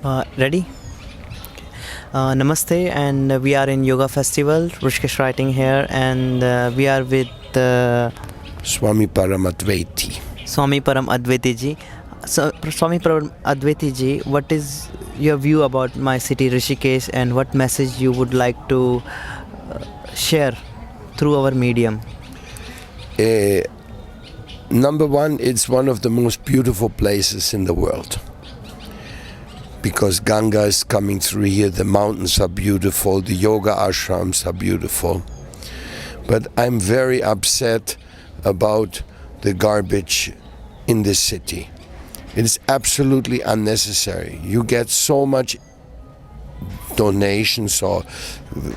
Ready? Namaste, and we are in Yoga Festival, Rishikesh writing here, and we are with SWAMi PARAM Adveti. SWAMi PARAM Adveti ji. So, SWAMi PARAM Adveti ji, what is your view about my city Rishikesh, and what message you would like to share through our medium? Number one, it's one of the most beautiful places in the world. Because Ganga is coming through here, the mountains are beautiful, the yoga ashrams are beautiful. But I'm very upset about the garbage in this city. It is absolutely unnecessary. You get so much donations or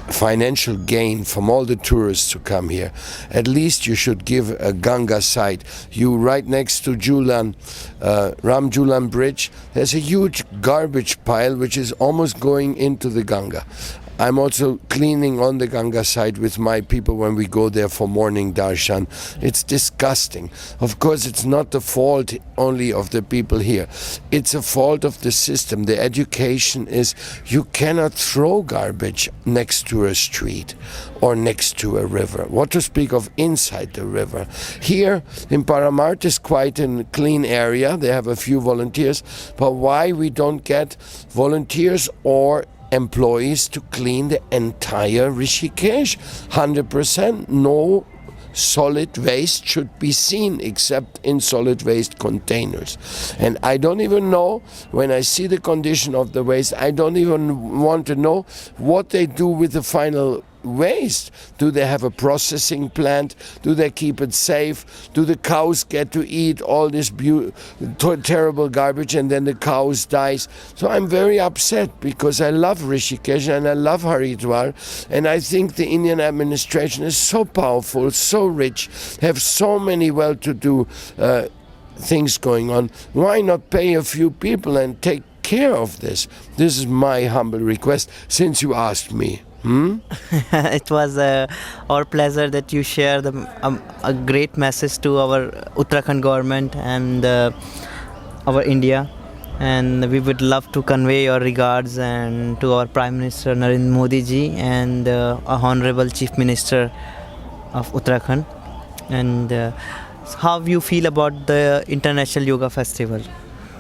financial gain from all the tourists who come here. At least you should give a Ganga site. You right next to Ram Julan Bridge, there's a huge garbage pile which is almost going into the Ganga. I'm also cleaning on the Ganga side with my people when we go there for morning darshan. It's disgusting. Of course, it's not the fault only of the people here. It's a fault of the system. The education is you cannot throw garbage next to a street or next to a river. What to speak of inside the river. Here in Paramart is quite a clean area. They have a few volunteers. But why we don't get volunteers or employees to clean the entire Rishikesh? 100%, no solid waste should be seen except in solid waste containers. And I don't even know, when I see the condition of the waste, I don't even want to know what they do with the final waste. Do they have a processing plant? Do they keep it safe? Do the cows get to eat all this terrible garbage and then the cows dies? So I'm very upset because I love Rishikesh and I love Haridwar, and I think the Indian administration is so powerful, so rich, have so many well-to-do things going on. Why not pay a few people and take care of this? This is my humble request since you asked me. It was our pleasure that you share a great message to our Uttarakhand government and our India, and we would love to convey your regards and to our Prime Minister Narendra Modi ji and our Honorable Chief Minister of Uttarakhand. And how you feel about the International Yoga Festival?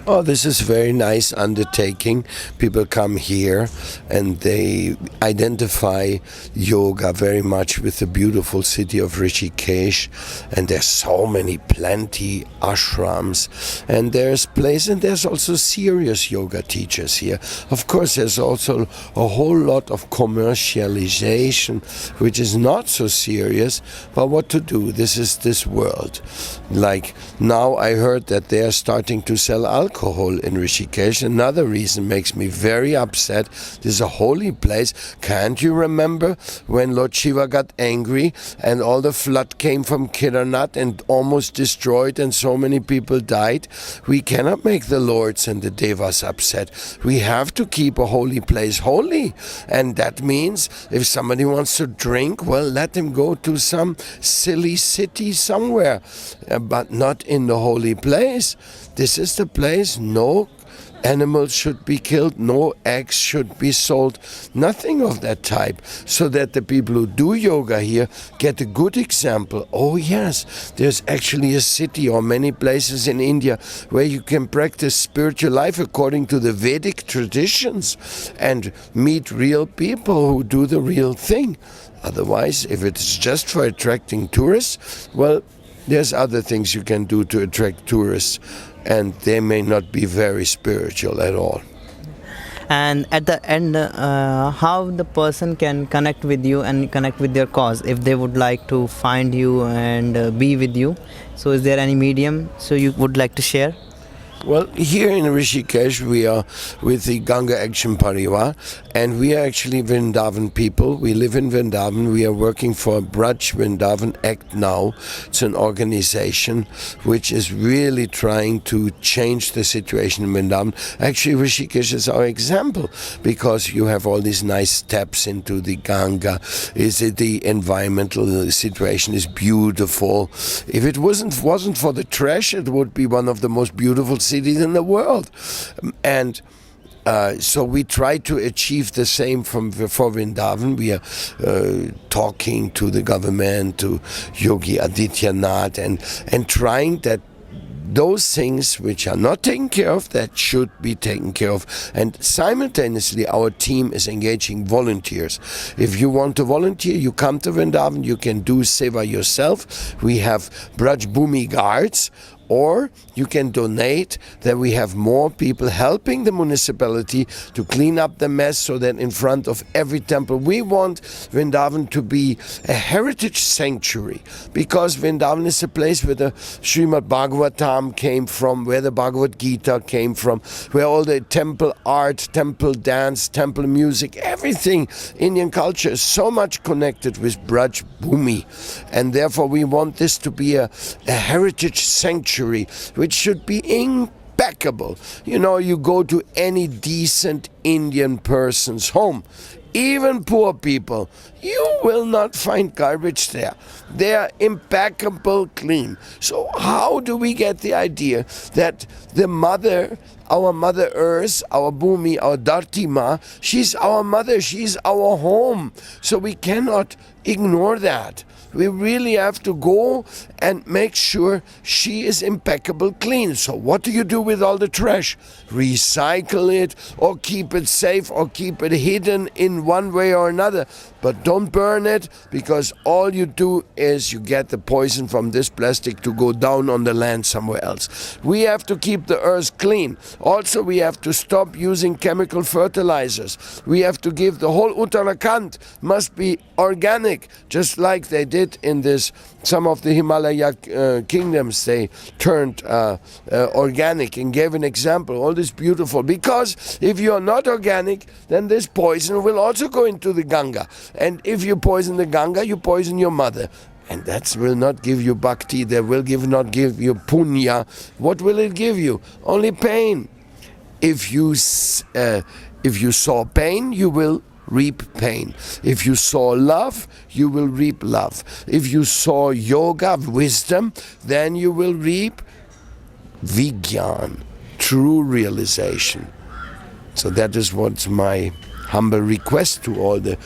Oh, this is a very nice undertaking. People come here and they identify yoga very much with the beautiful city of Rishikesh. And there's so many, plenty ashrams. And there's place, and there's also serious yoga teachers here. Of course, there's also a whole lot of commercialization, which is not so serious. But what to do? This is this world. Like now I heard that they are starting to sell alcohol in Rishikesh. Another reason makes me very upset. This is a holy place. Can't you remember when Lord Shiva got angry and all the flood came from Kedarnath and almost destroyed and so many people died? We cannot make the lords and the devas upset. We have to keep a holy place holy. And that means if somebody wants to drink, well, let him go to some silly city somewhere, but not in the holy place. This is the place. No animals should be killed, no eggs should be sold, nothing of that type, so that the people who do yoga here get a good example. Oh yes, there's actually a city or many places in India where you can practice spiritual life according to the Vedic traditions and meet real people who do the real thing. Otherwise, if it's just for attracting tourists, well, there's other things you can do to attract tourists, and they may not be very spiritual at all. And at the end, how the person can connect with you and connect with their cause if they would like to find you and be with you? So is there any medium so you would like to share? Well, here in Rishikesh, we are with the Ganga Action Parivar, and we are actually Vrindavan people. We live in Vrindavan. We are working for Braj Vrindavan Act Now. It's an organization which is really trying to change the situation in Vrindavan. Actually, Rishikesh is our example because you have all these nice steps into the Ganga. The environmental situation is beautiful. If it wasn't for the trash, it would be one of the most beautiful cities in the world. And So we try to achieve the same for Vrindavan. We are talking to the government, to Yogi Adityanath, and trying that those things which are not taken care of, that should be taken care of. And simultaneously, our team is engaging volunteers. If you want to volunteer, you come to Vrindavan, you can do seva yourself. We have Braj Bhumi guards, or you can donate. Then we have more people helping the municipality to clean up the mess, so that in front of every temple, we want Vrindavan to be a heritage sanctuary, because Vrindavan is a place where the Srimad Bhagavatam came from, where the Bhagavad Gita came from, where all the temple art, temple dance, temple music, everything, Indian culture is so much connected with Braj Bhumi, and therefore we want this to be a heritage sanctuary, which should be impeccable. You know, you go to any decent Indian person's home, even poor people, you will not find garbage there. They are impeccable clean. So how do we get the idea that the mother, our Mother Earth, our Bhumi, our Dharti Ma, she's our mother, she's our home. So we cannot ignore that. We really have to go and make sure she is impeccable clean. So what do you do with all the trash? Recycle it, or keep it safe, or keep it hidden in one way or another. But don't burn it, because all you do is you get the poison from this plastic to go down on the land somewhere else. We have to keep the earth clean. Also, we have to stop using chemical fertilizers. We have to give the whole Uttarakhand must be organic, just like they did in this. Some of the Himalaya kingdoms, they turned organic and gave an example. All this beautiful, because if you are not organic, then this poison will also go into the Ganga. And if you poison the Ganga, you poison your mother. And that will not give you bhakti, that will not give you punya. What will it give you? Only pain. If you saw pain, you will reap pain. If you saw love, you will reap love. If you saw yoga, wisdom, then you will reap vigyan, true realization. So that is what's my humble request to all the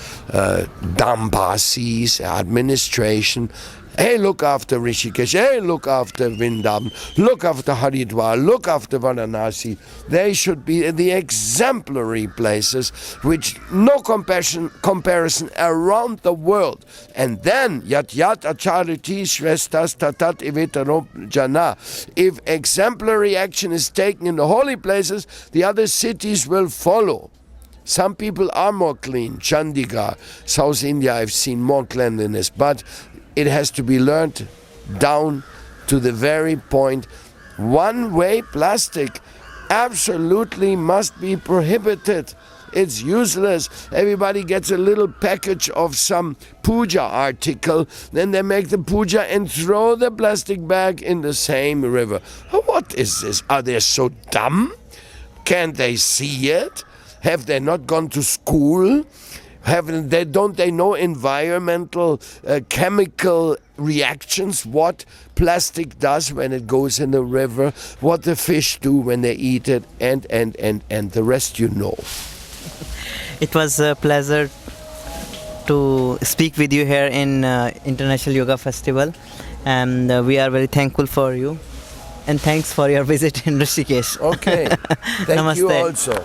Dambasis, administration. Hey, look after Rishikesh. Hey, look after Vrindavan. Look after Haridwar. Look after Varanasi. They should be the exemplary places, which no comparison around the world. And then, yat achariti shrestas tatat ivitaro jana. If exemplary action is taken in the holy places, the other cities will follow. Some people are more clean. Chandigarh, South India, I've seen more cleanliness. But it has to be learned down to the very point. One-way plastic absolutely must be prohibited. It's useless. Everybody gets a little package of some puja article, then they make the puja and throw the plastic bag in the same river. What is this? Are they so dumb? Can't they see it? Have they not gone to school? Don't they know environmental chemical reactions, what plastic does when it goes in the river, what the fish do when they eat it, and the rest you know. It was a pleasure to speak with you here in International Yoga Festival, and we are very thankful for you, and thanks for your visit in Rishikesh. Okay, thank you Namaste. also.